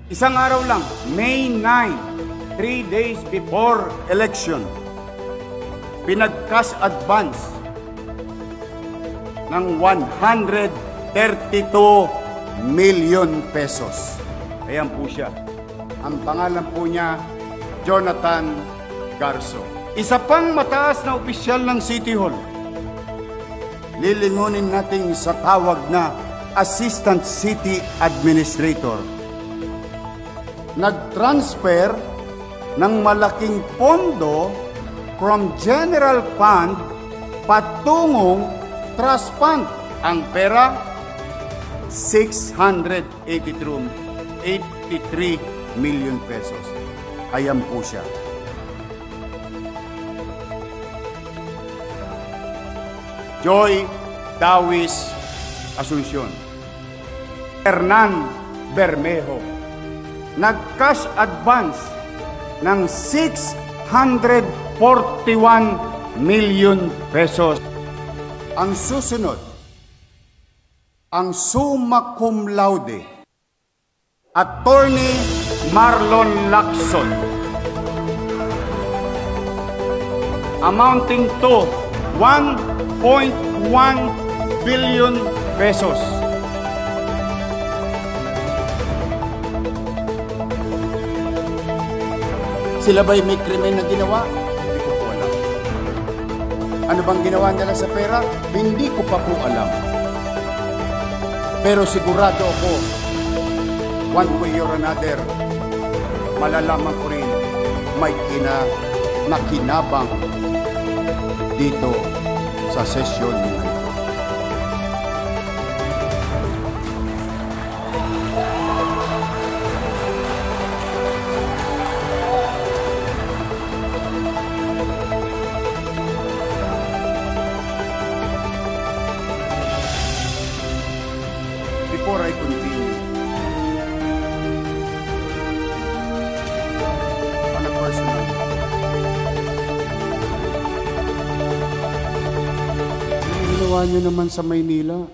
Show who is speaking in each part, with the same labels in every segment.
Speaker 1: Isang araw lang, May 9, 3 days before election, pinag-cash advance ng 132 million pesos. Ayan po siya. Ang pangalan po niya, Jonathan Garzo. Isa pang mataas na opisyal ng City Hall. Lilingunin natin sa tawag na Assistant City Administrator. Nag-transfer ng malaking pondo from General Fund patungong Trust Fund. Ang pera, 683 million pesos. Ayan po siya. Joy Dawis Asuncion. Hernan Bermejo. Nag-cash advance ng 641 million pesos. Ang susunod, ang summa cum laude, Attorney Marlon Lacson, amounting to 1.1 billion pesos. Sila ba'y may krimen na ginawa? Hindi ko po alam. Ano bang ginawa nila sa pera? Hindi ko pa po alam. Pero sigurado ako, one way or another, malalaman ko rin may nakinabang dito sa sesyon na ito. Before I continue, on a personal note, ano ginawa niyo naman sa Maynila?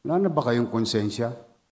Speaker 1: Wala na ba kayong konsensya?